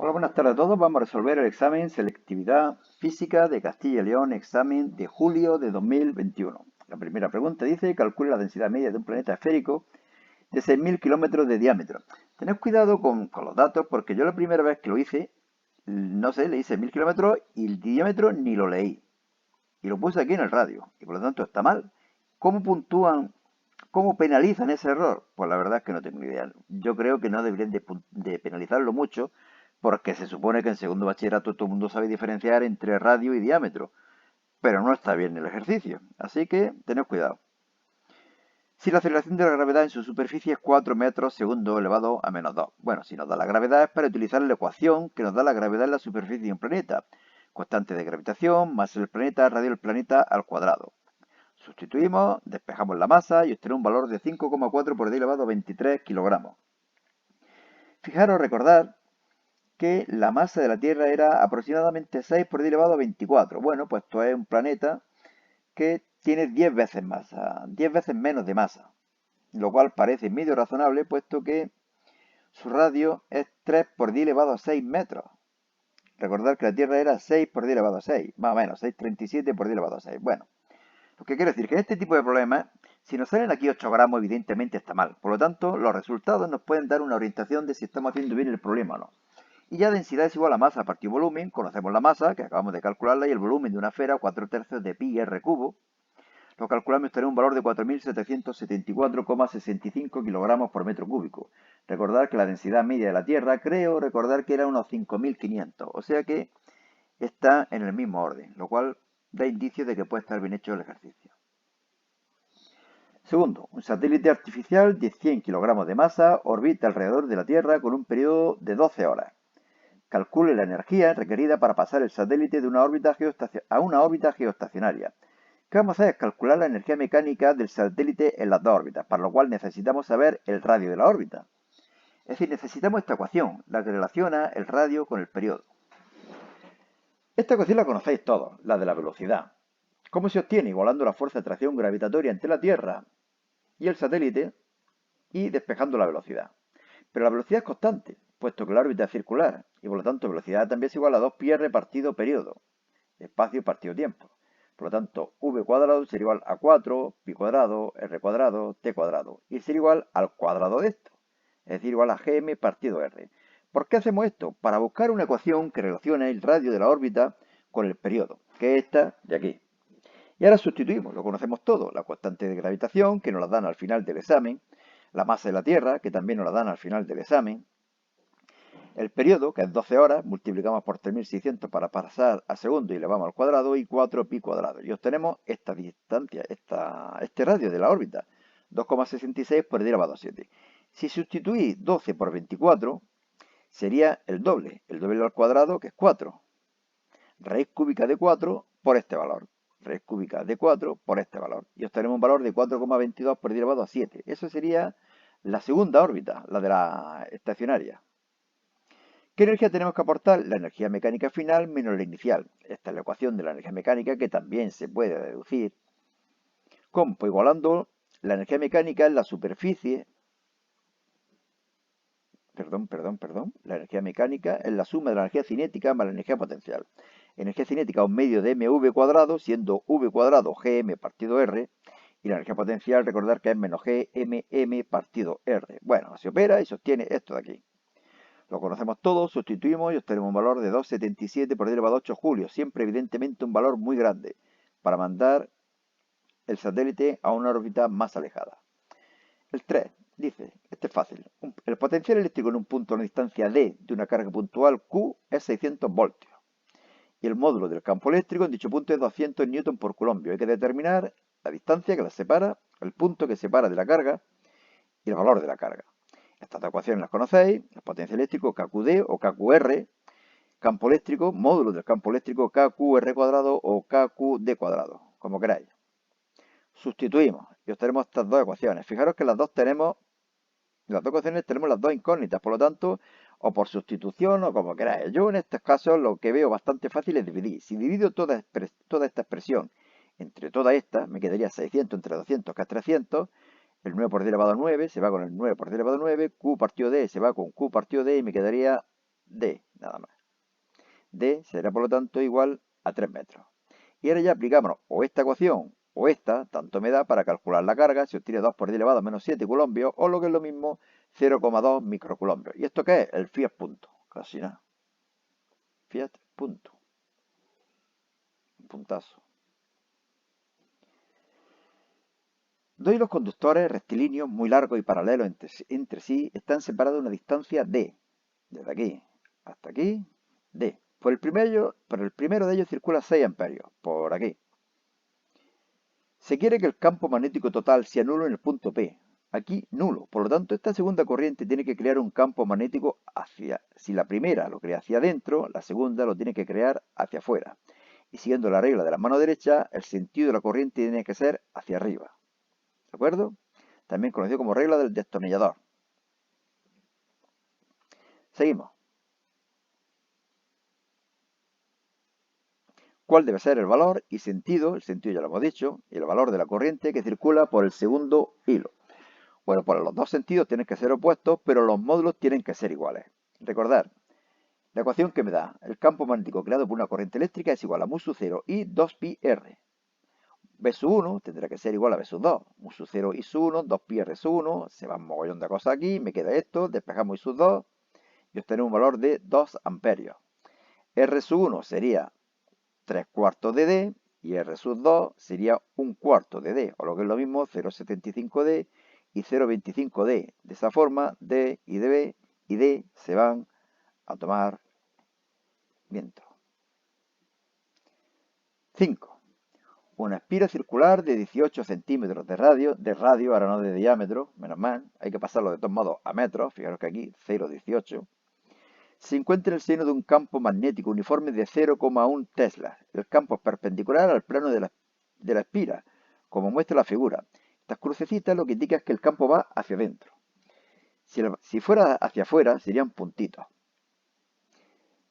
Hola, buenas tardes a todos. Vamos a resolver el examen Selectividad Física de Castilla y León, examen de julio de 2021. La primera pregunta dice, calcule la densidad media de un planeta esférico de 6.000 kilómetros de diámetro. Tened cuidado con los datos porque yo la primera vez que lo hice, no sé, leí 6.000 kilómetros y el diámetro ni lo leí. Y lo puse aquí en el radio y por lo tanto está mal. ¿Cómo puntúan? ¿Cómo penalizan ese error? Pues la verdad es que no tengo ni idea. Yo creo que no deberían de penalizarlo mucho porque se supone que en segundo bachillerato todo el mundo sabe diferenciar entre radio y diámetro, pero no está bien el ejercicio. Así que tened cuidado. Si la aceleración de la gravedad en su superficie es 4 metros segundo elevado a menos 2. Bueno, si nos da la gravedad es para utilizar la ecuación que nos da la gravedad en la superficie de un planeta. Constante de gravitación más el planeta radio del planeta al cuadrado. Sustituimos, despejamos la masa y obtenemos un valor de 5,4 por 10 elevado a 23 kilogramos. Fijaros, recordar que la masa de la Tierra era aproximadamente 6 por 10 elevado a 24. Bueno, pues esto es un planeta que tiene 10 veces masa, 10 veces menos de masa, lo cual parece medio razonable puesto que su radio es 3 por 10 elevado a 6 metros. Recordar que la Tierra era 6 por 10 elevado a 6, más o menos, 6,37 por 10 elevado a 6. Bueno, lo que quiero decir que en este tipo de problemas, si nos salen aquí 8 gramos, evidentemente está mal. Por lo tanto, los resultados nos pueden dar una orientación de si estamos haciendo bien el problema o no. Y ya densidad es igual a masa partido volumen. Conocemos la masa, que acabamos de calcularla, y el volumen de una esfera, 4 tercios de pi r cubo. Lo calculamos y obtenemos un valor de 4.774,65 kilogramos por metro cúbico. Recordar que la densidad media de la Tierra, creo recordar que era unos 5.500. O sea que está en el mismo orden, lo cual da indicios de que puede estar bien hecho el ejercicio. Segundo, un satélite artificial de 100 kilogramos de masa orbita alrededor de la Tierra con un periodo de 12 horas. Calcule la energía requerida para pasar el satélite de una órbita a una órbita geoestacionaria. ¿Qué vamos a hacer? Es calcular la energía mecánica del satélite en las dos órbitas, para lo cual necesitamos saber el radio de la órbita. Es decir, necesitamos esta ecuación, la que relaciona el radio con el periodo. Esta ecuación la conocéis todos, la de la velocidad. ¿Cómo se obtiene? Igualando la fuerza de atracción gravitatoria entre la Tierra y el satélite y despejando la velocidad. Pero la velocidad es constante, puesto que la órbita es circular, y por lo tanto velocidad también es igual a 2πr partido periodo, espacio partido tiempo. Por lo tanto, v cuadrado sería igual a 4, pi cuadrado, r cuadrado, t cuadrado, y sería igual al cuadrado de esto, es decir, igual a gm partido r. ¿Por qué hacemos esto? Para buscar una ecuación que relacione el radio de la órbita con el periodo, que es esta de aquí. Y ahora sustituimos, lo conocemos todo, la constante de gravitación, que nos la dan al final del examen, la masa de la Tierra, que también nos la dan al final del examen, el periodo, que es 12 horas, multiplicamos por 3.600 para pasar a segundo y elevamos al cuadrado, y 4 pi cuadrado. Y obtenemos esta distancia, este radio de la órbita, 2,66 por 10 elevado a 7. Si sustituís 12 por 24, sería el doble al cuadrado, que es 4. Raíz cúbica de 4 por este valor. Raíz cúbica de 4 por este valor. Y obtenemos un valor de 4,22 por 10 elevado a 7. Eso sería la segunda órbita, la de la estacionaria. ¿Qué energía tenemos que aportar? La energía mecánica final menos la inicial. Esta es la ecuación de la energía mecánica que también se puede deducir. ¿Cómo? Pues igualando la energía mecánica en la superficie. La energía mecánica es la suma de la energía cinética más la energía potencial. Energía cinética un medio de mv cuadrado, siendo v cuadrado gm partido r, y la energía potencial, recordar que es menos gmm partido r. Bueno, se opera y se obtiene esto de aquí. Lo conocemos todos, sustituimos y obtenemos un valor de 2,77 por 10 elevado a 8 julio. Siempre, evidentemente, un valor muy grande para mandar el satélite a una órbita más alejada. El 3 dice, este es fácil, el potencial eléctrico en un punto a una distancia d de una carga puntual Q es 600 voltios. Y el módulo del campo eléctrico en dicho punto es 200 newton por coulomb. Hay que determinar la distancia que las separa, el punto que separa de la carga y el valor de la carga. Estas dos ecuaciones las conocéis, el potencial eléctrico KQD o KQR, campo eléctrico, módulo del campo eléctrico KQR cuadrado o KQD cuadrado, como queráis. Sustituimos y obtenemos estas dos ecuaciones. Fijaros que las dos ecuaciones tenemos las dos incógnitas, por lo tanto, o por sustitución o como queráis. Yo en estos casos lo que veo bastante fácil es dividir. Si divido toda esta expresión entre todas estas, me quedaría 600 entre 200, que es 300. El 9 por 10 elevado a 9 se va con el 9 por 10 elevado a 9. Q partido D se va con Q partido D y me quedaría D, nada más. D será por lo tanto igual a 3 metros. Y ahora ya aplicamos o esta ecuación o esta, tanto me da para calcular la carga, se obtiene 2 por 10 elevado a menos 7 colombios, o lo que es lo mismo, 0,2 microcolombios. ¿Y esto qué es? El Fiat punto. Casi nada. Fiat punto. Un puntazo. Dos hilos conductores rectilíneos muy largos y paralelos entre sí están separados a una distancia d. Desde aquí hasta aquí, d. Por el primero de ellos circula 6 amperios. Por aquí. Se quiere que el campo magnético total sea nulo en el punto P. Aquí nulo. Por lo tanto, esta segunda corriente tiene que crear un campo magnético si la primera lo crea hacia adentro, la segunda lo tiene que crear hacia afuera. Y siguiendo la regla de la mano derecha, el sentido de la corriente tiene que ser hacia arriba. ¿De acuerdo? También conocido como regla del destornillador. Seguimos. ¿Cuál debe ser el valor y sentido? El sentido ya lo hemos dicho. Y el valor de la corriente que circula por el segundo hilo. Bueno, pues los dos sentidos tienen que ser opuestos, pero los módulos tienen que ser iguales. Recordad, la ecuación que me da el campo magnético creado por una corriente eléctrica es igual a mu sub 0 y 2pi r. B sub 1 tendrá que ser igual a B sub 2. Mu sub 0 y sub 1, 2pi r sub 1. Se va un mogollón de cosas aquí, me queda esto, despejamos y sub 2 y obtenemos un valor de 2 amperios. R sub 1 sería 3 cuartos de D y R sub 2 sería 1 cuarto de D, o lo que es lo mismo, 0,75 D y 0,25 D. De esa forma, D y DB y D se van a tomar viento. 5. Una espira circular de 18 centímetros de radio, ahora no de diámetro, menos mal, hay que pasarlo de todos modos a metros, fijaros que aquí 0,18, se encuentra en el seno de un campo magnético uniforme de 0,1 Tesla. El campo es perpendicular al plano de la espira, como muestra la figura. Estas crucecitas lo que indica es que el campo va hacia adentro. Si fuera hacia afuera, serían puntitos.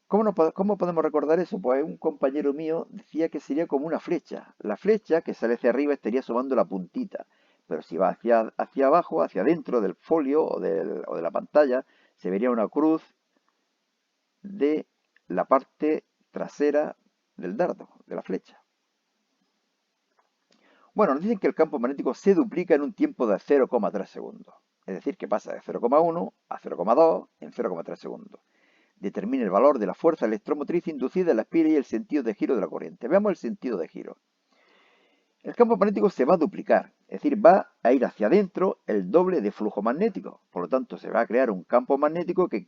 ¿Cómo podemos recordar eso? Pues un compañero mío decía que sería como una flecha. La flecha que sale hacia arriba estaría asomando la puntita, pero si va hacia abajo, hacia adentro del folio o de la pantalla, se vería una cruz de la parte trasera del dardo, de la flecha. Bueno, nos dicen que el campo magnético se duplica en un tiempo de 0,3 segundos. Es decir, que pasa de 0,1 a 0,2 en 0,3 segundos. Determina el valor de la fuerza electromotriz inducida en la espira y el sentido de giro de la corriente. Veamos el sentido de giro. El campo magnético se va a duplicar, es decir, va a ir hacia adentro el doble de flujo magnético. Por lo tanto, se va a crear un campo magnético que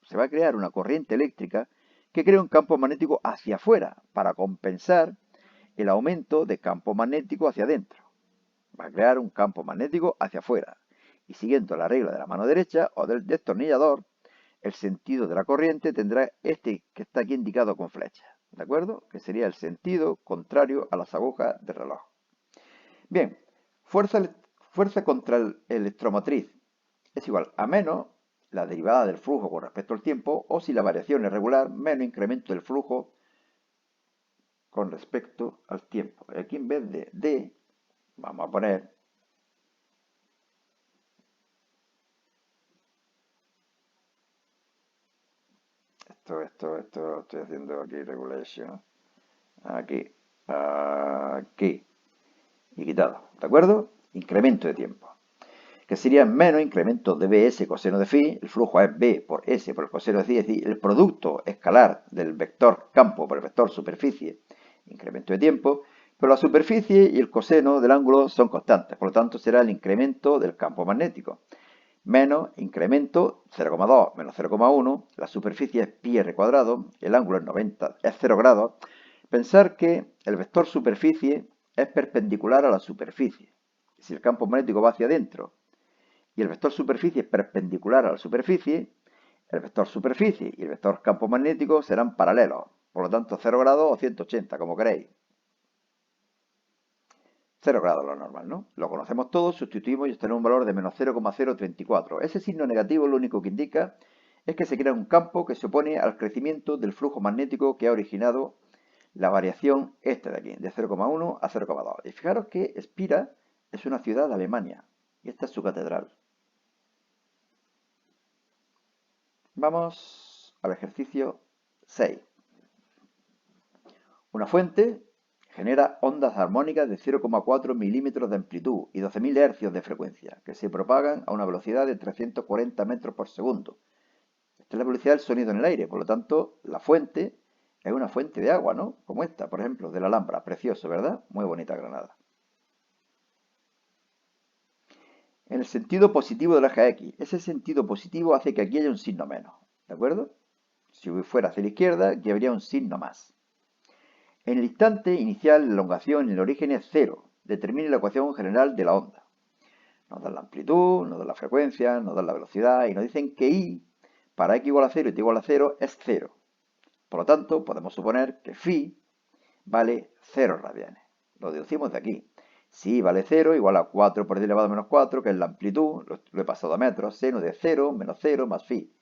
se va a crear una corriente eléctrica que crea un campo magnético hacia afuera para compensar el aumento de campo magnético hacia adentro. Va a crear un campo magnético hacia afuera. Y siguiendo la regla de la mano derecha o del destornillador, el sentido de la corriente tendrá este que está aquí indicado con flecha, ¿de acuerdo? Que sería el sentido contrario a las agujas del reloj. Bien, fuerza contra el electromotriz es igual a menos la derivada del flujo con respecto al tiempo, o si la variación es regular, menos incremento del flujo con respecto al tiempo. Aquí en vez de D, vamos a poner esto lo estoy haciendo aquí, regulation, aquí, aquí, y quitado, ¿de acuerdo? Incremento de tiempo, que sería menos incremento de Bs coseno de phi, el flujo es B por S por el coseno de phi, es decir, el producto escalar del vector campo por el vector superficie, incremento de tiempo, pero la superficie y el coseno del ángulo son constantes, por lo tanto será el incremento del campo magnético. Menos incremento 0,2 menos 0,1, la superficie es pi r cuadrado, el ángulo es 0 grados. Pensar que el vector superficie es perpendicular a la superficie. Si el campo magnético va hacia adentro y el vector superficie es perpendicular a la superficie, el vector superficie y el vector campo magnético serán paralelos. Por lo tanto, 0 grados o 180, como queréis. 0 grados lo normal, ¿no? Lo conocemos todos, sustituimos y obtenemos un valor de menos 0,034. Ese signo negativo lo único que indica es que se crea un campo que se opone al crecimiento del flujo magnético que ha originado la variación esta de aquí, de 0,1 a 0,2. Y fijaros que Spira es una ciudad de Alemania y esta es su catedral. Vamos al ejercicio 6. Una fuente genera ondas armónicas de 0,4 milímetros de amplitud y 12.000 hercios de frecuencia, que se propagan a una velocidad de 340 metros por segundo. Esta es la velocidad del sonido en el aire, por lo tanto, la fuente es una fuente de agua, ¿no? Como esta, por ejemplo, de la Alhambra. Precioso, ¿verdad? Muy bonita Granada. En el sentido positivo del eje X, ese sentido positivo hace que aquí haya un signo menos, ¿de acuerdo? Si fuera hacia la izquierda, aquí habría un signo más. En el instante inicial, la elongación en el origen es 0. Determine la ecuación general de la onda. Nos dan la amplitud, nos dan la frecuencia, nos dan la velocidad y nos dicen que I, para x igual a 0 y t igual a 0, es 0. Por lo tanto, podemos suponer que phi vale 0 radianes. Lo deducimos de aquí. Si I vale 0, igual a 4 por 10 elevado a menos 4, que es la amplitud, lo he pasado a metros, seno de 0 menos 0 más phi.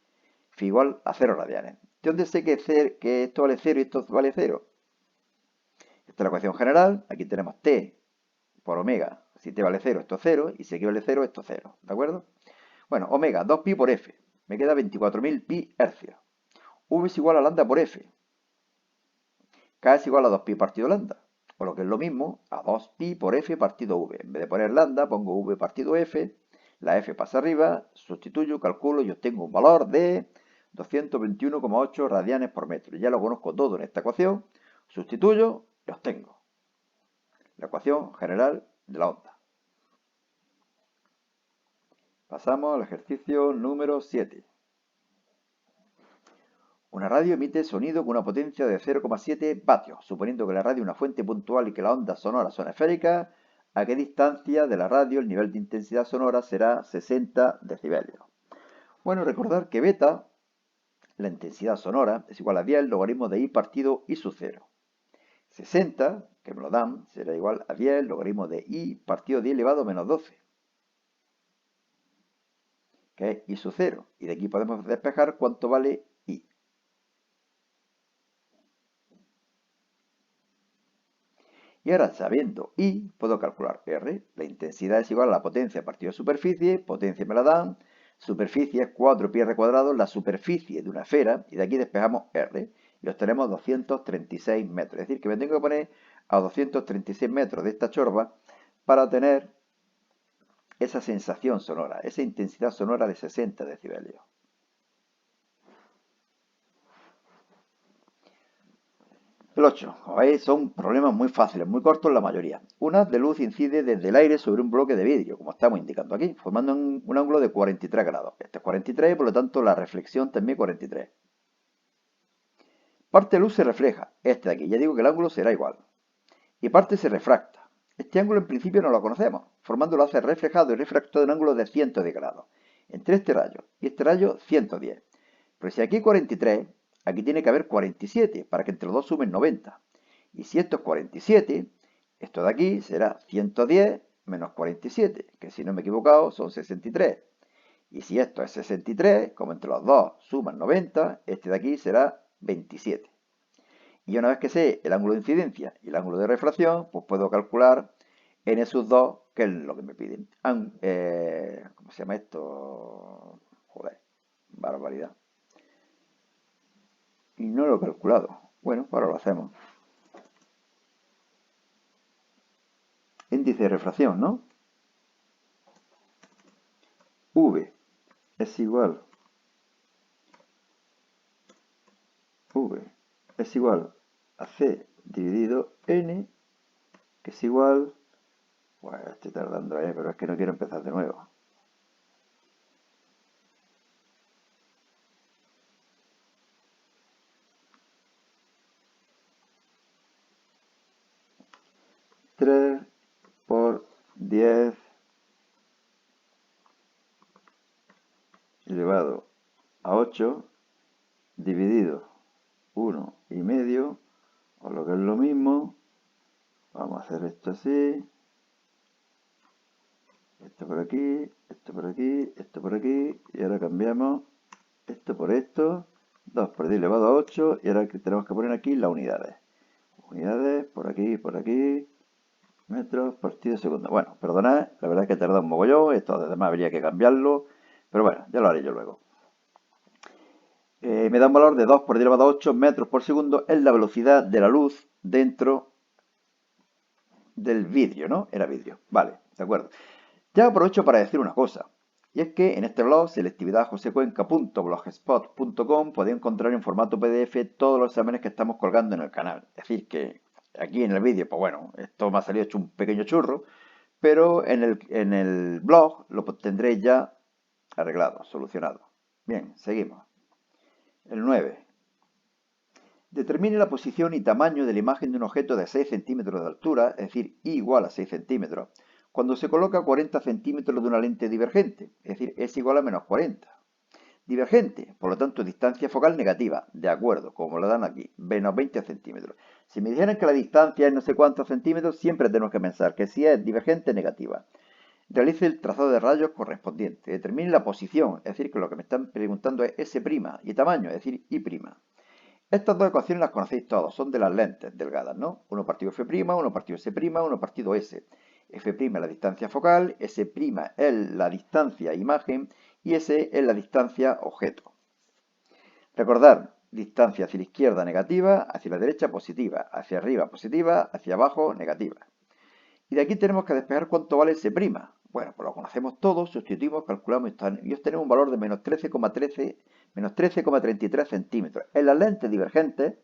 Phi igual a 0 radianes. ¿De dónde sé que esto vale 0 y esto vale 0? Esta es la ecuación general. Aquí tenemos t por omega. Si t vale 0, esto es 0. Y si aquí vale 0, esto es 0. ¿De acuerdo? Bueno, omega, 2pi por f. Me queda 24.000 pi hercios. V es igual a lambda por f. K es igual a 2pi partido lambda. O lo que es lo mismo, a 2pi por f partido v. En vez de poner lambda, pongo v partido f. La f pasa arriba, sustituyo, calculo y obtengo un valor de 221,8 radianes por metro. Ya lo conozco todo en esta ecuación. Sustituyo y obtengo la ecuación general de la onda. Pasamos al ejercicio número 7. Una radio emite sonido con una potencia de 0,7 vatios. Suponiendo que la radio es una fuente puntual y que las ondas sonoras son esféricas, ¿a qué distancia de la radio el nivel de intensidad sonora será 60 decibelios? Bueno, recordar que beta, la intensidad sonora, es igual a 10 logaritmo de I partido I sub 0. 60, que me lo dan, será igual a 10 logaritmo de I partido 10 elevado a menos 12. Que es I sub 0. Y de aquí podemos despejar cuánto vale I. Y ahora, sabiendo I, puedo calcular R. La intensidad es igual a la potencia partido de superficie. Potencia me la dan. Superficie es 4pi r cuadrado, la superficie de una esfera. Y de aquí despejamos R. Y obtenemos 236 metros. Es decir, que me tengo que poner a 236 metros de esta chorba para tener esa sensación sonora, esa intensidad sonora de 60 decibelios. El 8. Como veis, son problemas muy fáciles, muy cortos la mayoría. Un haz de luz incide desde el aire sobre un bloque de vidrio, como estamos indicando aquí, formando un ángulo de 43 grados. Este es 43, por lo tanto la reflexión también 43. Parte de luz se refleja, este de aquí. Ya digo que el ángulo será igual. Y parte se refracta. Este ángulo en principio no lo conocemos, formando el haz reflejado y refractado en un ángulo de 110 grados. Entre este rayo y este rayo, 110. Pero si aquí 43, aquí tiene que haber 47, para que entre los dos sumen 90. Y si esto es 47, esto de aquí será 110 menos 47, que si no me he equivocado son 63. Y si esto es 63, como entre los dos suman 90, este de aquí será 27. Y una vez que sé el ángulo de incidencia y el ángulo de refracción, pues puedo calcular n sub 2, que es lo que me piden. ¿Cómo se llama esto? Joder, barbaridad. Y no lo he calculado. Bueno, ahora lo hacemos. Índice de refracción, ¿no? V es igual a C dividido N, que es igual... Bueno, estoy tardando, pero es que no quiero empezar de nuevo. Tres por 10 elevado a 8 dividido 1,5, o lo que es lo mismo, vamos a hacer esto así, esto por aquí, esto por aquí, esto por aquí, y ahora cambiamos esto por esto, 2 por 10 elevado a 8, y ahora tenemos que poner aquí las unidades. Unidades por aquí, metros partido segundo. Bueno, perdonad, la verdad es que he tardado un mogollón, esto además habría que cambiarlo, pero bueno, ya lo haré yo luego. Me da un valor de 2 por 10 elevado a 8 metros por segundo. Es la velocidad de la luz dentro del vídeo, ¿no? Era vídeo. Vale, de acuerdo. Ya aprovecho para decir una cosa. Y es que en este blog, selectividadjosecuenca.blogspot.com, podéis encontrar en formato PDF todos los exámenes que estamos colgando en el canal. Es decir, que aquí en el vídeo, pues bueno, esto me ha salido hecho un pequeño churro, pero en el blog lo tendréis ya arreglado, solucionado. Bien, seguimos. El 9. Determine la posición y tamaño de la imagen de un objeto de 6 centímetros de altura, es decir, I igual a 6 centímetros, cuando se coloca a 40 centímetros de una lente divergente, es decir, es igual a menos 40. Divergente, por lo tanto, distancia focal negativa, de acuerdo, como lo dan aquí, menos 20 centímetros. Si me dijeran que la distancia es no sé cuántos centímetros, siempre tenemos que pensar que si es divergente, negativa. Realice el trazado de rayos correspondiente. Determine la posición, es decir, que lo que me están preguntando es S', y tamaño, es decir, I'. Estas dos ecuaciones las conocéis todos, son de las lentes delgadas, ¿no? 1 partido F', 1 partido S', 1 partido S. F' es la distancia focal, S' es la distancia imagen y S es la distancia objeto. Recordar, distancia hacia la izquierda negativa, hacia la derecha positiva, hacia arriba positiva, hacia abajo negativa. Y de aquí tenemos que despejar cuánto vale S'. Bueno, pues lo conocemos todos, sustituimos, calculamos y obtenemos un valor de menos 13,33 centímetros. En las lentes divergentes,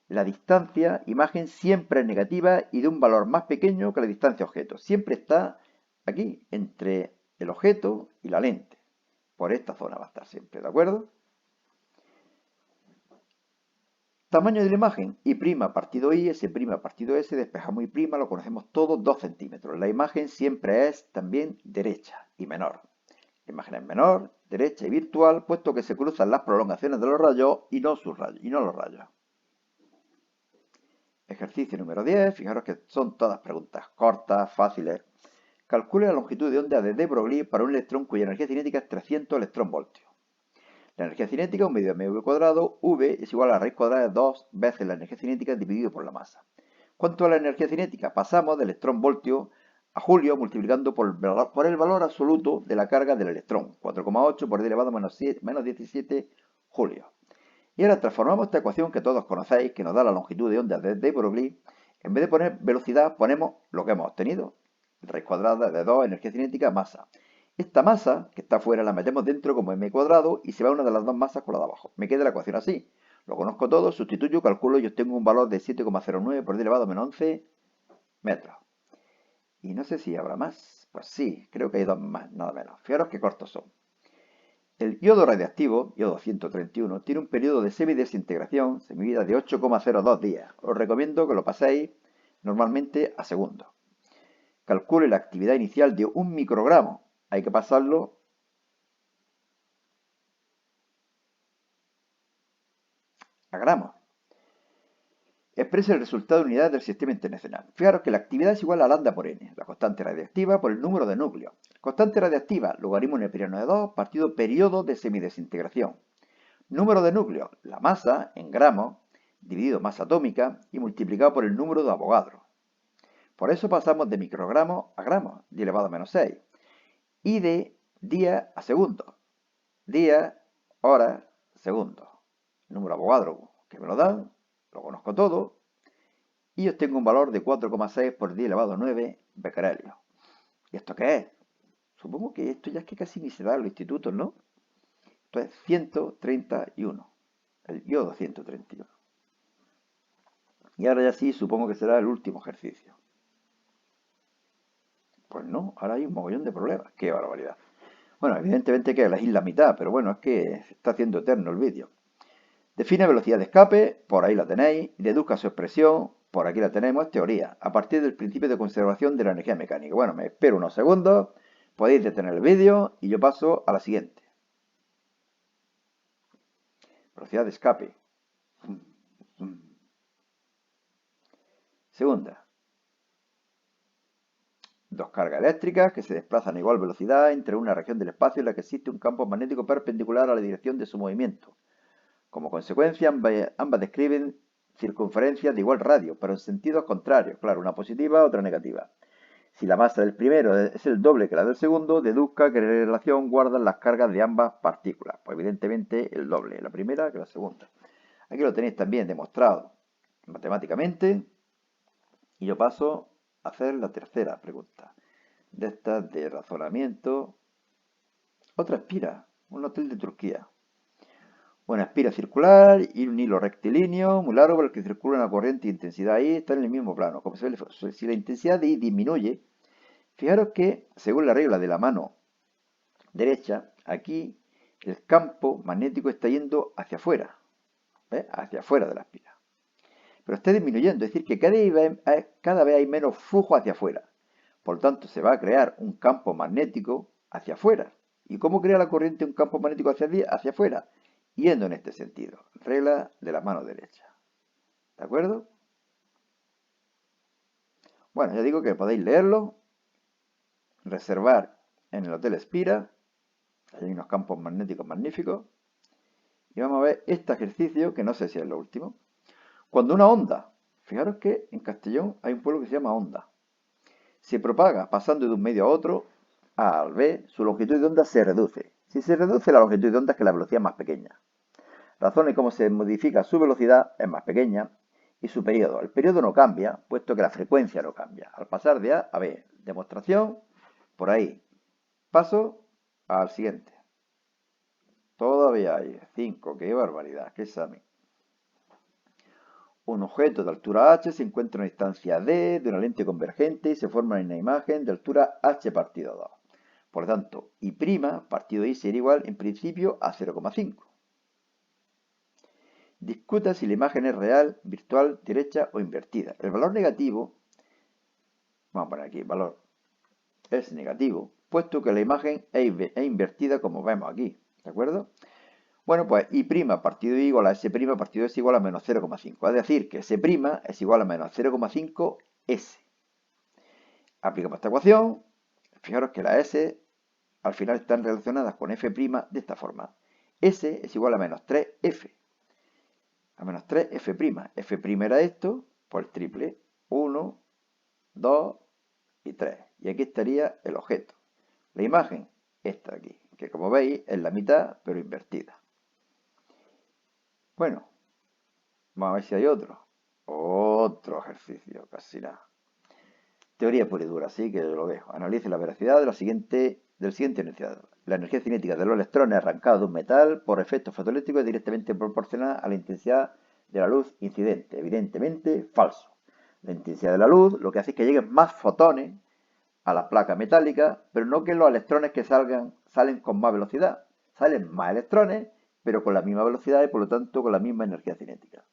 la distancia imagen siempre es negativa y de un valor más pequeño que la distancia objeto. Siempre está aquí, entre el objeto y la lente. Por esta zona va a estar siempre, ¿de acuerdo? Tamaño de la imagen, I' partido I, S' partido S, despejamos I', lo conocemos todos, 2 centímetros. La imagen siempre es también derecha y menor. La imagen es menor, derecha y virtual, puesto que se cruzan las prolongaciones de los rayos y no los rayos. Ejercicio número 10, fijaros que son todas preguntas cortas, fáciles. Calcule la longitud de onda de de Broglie para un electrón cuya energía cinética es 300 electronvoltios. La energía cinética, un medio de mv cuadrado, V es igual a la raíz cuadrada de 2 veces la energía cinética dividido por la masa. ¿Cuánto es la energía cinética? Pasamos del electrón-voltio a julio multiplicando por el valor absoluto de la carga del electrón, 4,8 por 10 elevado a menos 17 julio. Y ahora transformamos esta ecuación que todos conocéis, que nos da la longitud de onda de Broglie. En vez de poner velocidad, ponemos lo que hemos obtenido. Raíz cuadrada de 2, energía cinética, masa. Esta masa, que está afuera, la metemos dentro como m cuadrado y se va una de las dos masas con la de abajo. Me queda la ecuación así. Lo conozco todo, sustituyo, calculo y obtengo un valor de 7,09 por 10 elevado a menos 11 metros. Y no sé si habrá más. Pues sí, creo que hay dos más, nada menos. Fijaros qué cortos son. El yodo radiactivo, yodo 131, tiene un periodo de semidesintegración, semivida de 8,02 días. Os recomiendo que lo paséis normalmente a segundo. Calcule la actividad inicial de 1 microgramo. Hay que pasarlo a gramos. Expresa el resultado de unidades del sistema internacional. Fijaros que la actividad es igual a lambda por n, la constante radiactiva por el número de núcleos. Constante radiactiva, logaritmo neperiano de 2, partido periodo de semidesintegración. Número de núcleos, la masa en gramos, dividido masa atómica y multiplicado por el número de Avogadro. Por eso pasamos de microgramos a gramos, 10 elevado a menos 6. Y de día a segundo. Día, hora, segundo. Número Avogadro, que me lo dan, lo conozco todo. Y obtengo un valor de 4,6 por 10 elevado a 9 becquerelios. ¿Y esto qué es? Supongo que esto ya es que casi ni se da en los institutos, ¿no? Esto es 131. El yodo 131. Y ahora ya sí, supongo que será el último ejercicio. Pues no, ahora hay un mogollón de problemas. ¡Qué barbaridad! Bueno, evidentemente hay que elegir la mitad, pero bueno, es que se está haciendo eterno el vídeo. Define velocidad de escape, por ahí la tenéis. Deduzca su expresión, por aquí la tenemos, teoría, a partir del principio de conservación de la energía mecánica. Bueno, me espero unos segundos, podéis detener el vídeo y yo paso a la siguiente. Velocidad de escape. Segunda. Dos cargas eléctricas que se desplazan a igual velocidad entre una región del espacio en la que existe un campo magnético perpendicular a la dirección de su movimiento. Como consecuencia, ambas describen circunferencias de igual radio, pero en sentidos contrarios. Claro, una positiva, otra negativa. Si la masa del primero es el doble que la del segundo, deduzca qué relación guardan las cargas de ambas partículas. Pues evidentemente el doble, la primera que la segunda. Aquí lo tenéis también demostrado matemáticamente. Y yo paso a hacer la tercera pregunta. De estas de razonamiento. Otra espira, un hotel de Turquía. Una espira circular y un hilo rectilíneo muy largo por el que circula una corriente de intensidad I está en el mismo plano. Como se ve, si la intensidad de I disminuye, fijaros que, según la regla de la mano derecha, aquí el campo magnético está yendo hacia afuera, ¿ves? Hacia afuera de la espira. Pero está disminuyendo, es decir, que cada vez hay menos flujo hacia afuera. Por lo tanto, se va a crear un campo magnético hacia afuera. ¿Y cómo crea la corriente un campo magnético hacia afuera? Yendo en este sentido. Regla de la mano derecha. ¿De acuerdo? Bueno, ya digo que podéis leerlo, reservar en el Hotel Espira. Hay unos campos magnéticos magníficos. Y vamos a ver este ejercicio, que no sé si es lo último. Cuando una onda, fijaros que en Castellón hay un pueblo que se llama Onda, se propaga pasando de un medio a otro, A al B, su longitud de onda se reduce. Si se reduce la longitud de onda es que la velocidad es más pequeña. Razones cómo se modifica su velocidad es más pequeña y su periodo. El periodo no cambia, puesto que la frecuencia no cambia. Al pasar de A a B, demostración, por ahí. Paso al siguiente. Todavía hay 5, qué barbaridad, qué examen. Un objeto de altura h se encuentra a una distancia d de una lente convergente y se forma una imagen de altura h partido 2. Por lo tanto, I' partido I sería igual en principio a 0,5. Discuta si la imagen es real, virtual, derecha o invertida. El valor negativo, vamos a poner aquí, el valor es negativo, puesto que la imagen es invertida como vemos aquí, ¿de acuerdo? Bueno, pues I' partido I igual a S' partido S igual a menos 0,5. Es decir, que S' es igual a menos 0,5 S. Aplicamos esta ecuación. Fijaros que las S al final están relacionadas con F' de esta forma. S es igual a menos 3F. A menos 3F'. F' era esto, pues el triple. 1, 2 y 3. Y aquí estaría el objeto. La imagen, esta de aquí, que como veis es la mitad, pero invertida. Bueno, vamos a ver si hay otro. Otro ejercicio, casi nada. Teoría pura y dura, así que lo dejo. Analice la veracidad del siguiente enunciado. La energía cinética de los electrones arrancados de un metal por efecto fotoeléctrico es directamente proporcional a la intensidad de la luz incidente. Evidentemente, falso. La intensidad de la luz lo que hace es que lleguen más fotones a la placa metálica, pero no que los electrones que salen con más velocidad. Salen más electrones, pero con la misma velocidad y por lo tanto con la misma energía cinética.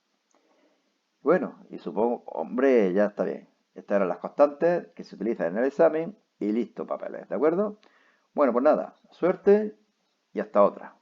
Bueno, y supongo, hombre, ya está bien. Estas eran las constantes que se utilizan en el examen y listo, papeles, ¿de acuerdo? Bueno, pues nada, suerte y hasta otra.